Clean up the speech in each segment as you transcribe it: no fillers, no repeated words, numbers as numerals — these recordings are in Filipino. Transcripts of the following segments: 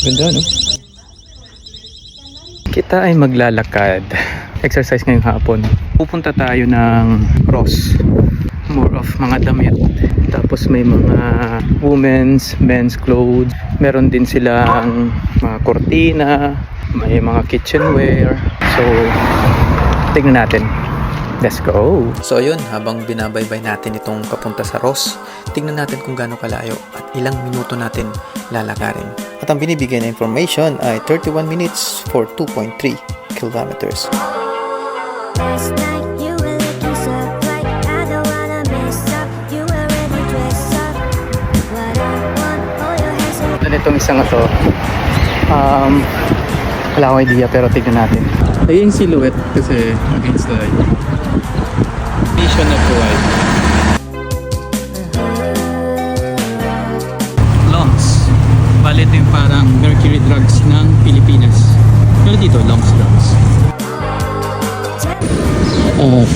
Ganda, no? Kita ay maglalakad. Exercise ngayong hapon. Pupunta tayo ng Ross. More of mga damit. Tapos may mga women's, men's clothes. Meron din silang mga kortina. May mga kitchenware. So, tignan natin. Let's go! So ayun, habang binabaybay natin itong papunta sa Ross, tignan natin kung gaano kalayo at ilang minuto natin lalakarin. At ang binibigay na information ay 31 minutes for 2.3 kilometers. Itong isang ito, wala akong idea pero tignan natin. Ay yung silhouette kasi against the light. Vision na provide. Longs. Bale ito yung parang Mercury Drugs ng Pilipinas. Pero dito, Longs Drugs.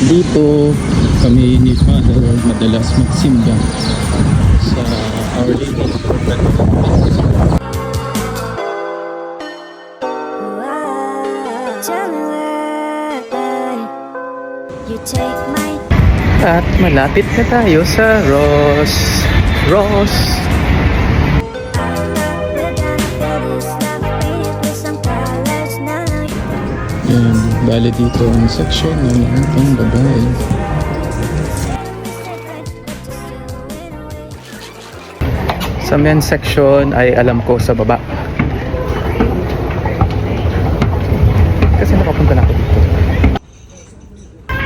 Dito kami ni Father madalas magsimba sa Our Lady of At malapit na tayo sa Ross. Yan, bali dito ang section ng mga pang-babae. Sa men's section ay alam ko sa baba. Kasi nakapunta na ako dito.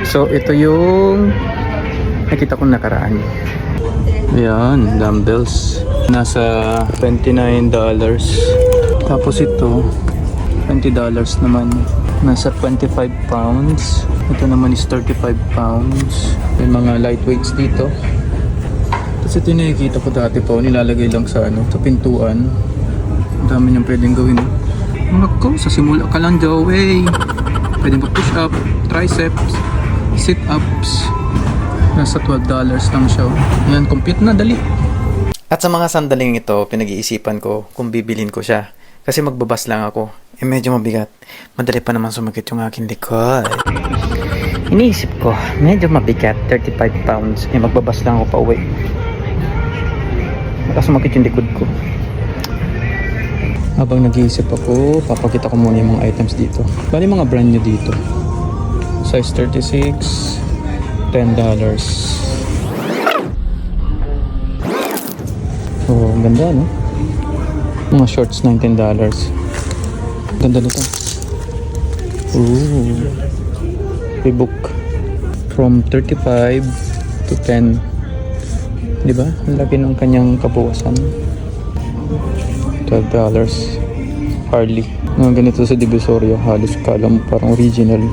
So ito yung nakita kong nakaraan. Ayan, dumbbells. Nasa $29. Tapos ito, $20 naman. Nasa 25 pounds. Ito naman is 35 pounds. May mga lightweights dito. Tapos ito yung nakikita ko dati pa. Nilalagay lang sa sa pintuan. Ang dami niyang pwedeng gawin. Naku, sa simula ka lang, Joey. Pwedeng pa push up, triceps, sit-ups. Nasa $12 lang siya. Yan, compute na, dali. At sa mga sandaling ito, pinag-iisipan ko kung bibilin ko siya. Kasi magbabas lang ako. Medyo mabigat. Madali pa naman sumakit yung aking likod. Iniisip ko, medyo mabigat, 35 pounds. Magbabas lang ako pa uwi. Baka sumakit yung likod ko. Habang nag-iisip ako, papakita ko muna yung mga items dito. Bali mga brand new dito. Size 36, $10. Oh, ang ganda, no? Mga shorts, $19. Ganda nito. Ooh. Rebook. From 35 to 10. Diba? Ang laki ng kanyang kabuwasan. $12. Harley. Mga ganito sa Divisoria. Halos kala mo parang original.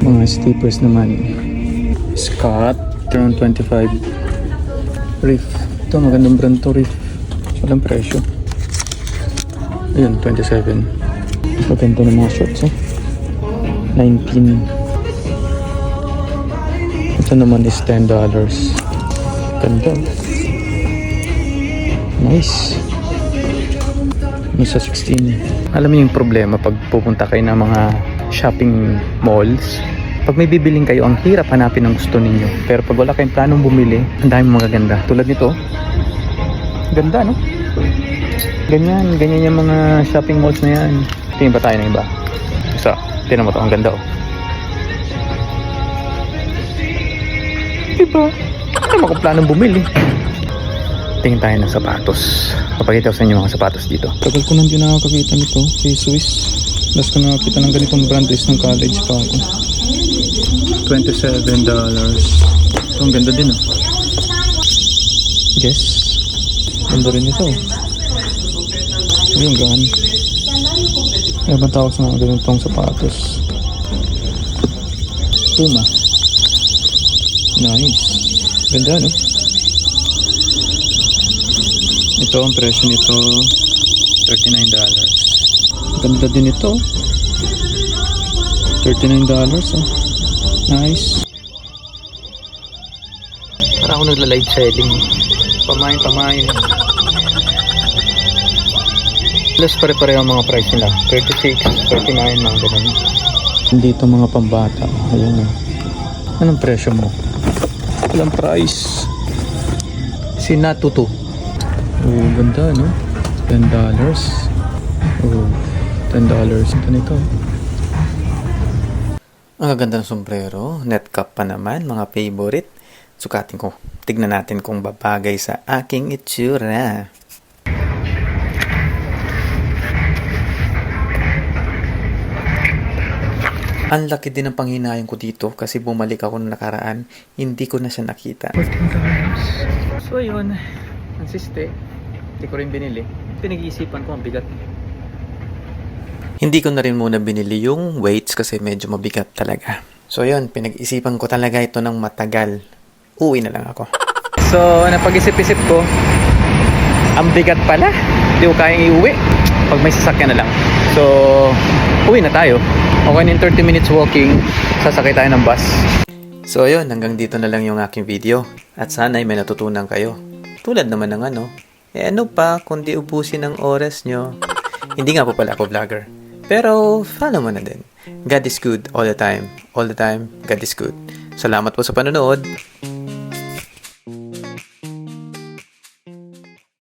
Mga slippers naman. Scott. Around 25. Reef. Ito magandang brand to, Reef. Walang presyo. Ayan, 27. Maganda ng mga shorts, eh. 19. Ito naman is $10. Ganda. Nice. Nasa 16. Alam mo yung problema pag pupunta kayo ng mga shopping malls. Pag may bibiling kayo, ang hirap hanapin ang gusto ninyo. Pero pag wala kayong planong bumili, ang daming magaganda. Tulad nito. Ganda, no? Ganyan yung mga shopping malls na yan. Tingin pa tayo ng iba. Isa, tingnan mo to, ang ganda, oh. Diba? Ano kung planong bumili? Tingin tayo ng sapatos. Papakita ko sa inyo mga sapatos dito. Tagal ko nang di nakakakita nito. Si Swiss. Last ko nakakita ng ganitong brand is ng college pa ako. $27. Ito, ang ganda din, oh. Yes. Ganda rin ito. Ayun, gaan. Kaya bang tawag sa mga ganitong sapatos? Puma. Nice. Ganda, no? Ito, ang presyo nito $39. Ganda din ito. $39, oh. Nice. Para ako nagla-live selling. Pamain. Plus pare-pareho ang mga price nila. 36, 39, mga ganun. Dito mga pambata. Ayan o. Anong presyo mo? Walang price. Sinatuto. Oh, ganda no? $10. Oh, $10. Ito nito. Ang ganda ng sombrero. Net cap pa naman. Mga favorite. Sukatin ko. Tignan natin kung babagay sa aking itsura. Ang laki din ng panghinayang ko dito kasi bumalik ako ng nakaraan. Hindi ko na siya nakita. So yun. Ang siste. Hindi ko rin binili. Pinag-iisipan ko ang bigat. Hindi ko na rin muna binili yung weights kasi medyo mabigat talaga. So yun, pinag-isipan ko talaga ito ng matagal. Uwi na lang ako. So, napag-isip-isip ko, ang bigat pala. Hindi ko kayang iuwi. Pag may sasakyan na lang. So, uwi na tayo. Okay na 30 minutes walking, sasakay tayo ng bus. So yun, hanggang dito na lang yung aking video. At sana ay may natutunan kayo. Tulad naman ng ano pa, kundi ubusin ang oras nyo. Hindi nga po pala ako vlogger. Pero follow mo na din. God is good all the time. All the time, God is good. Salamat po sa panonood.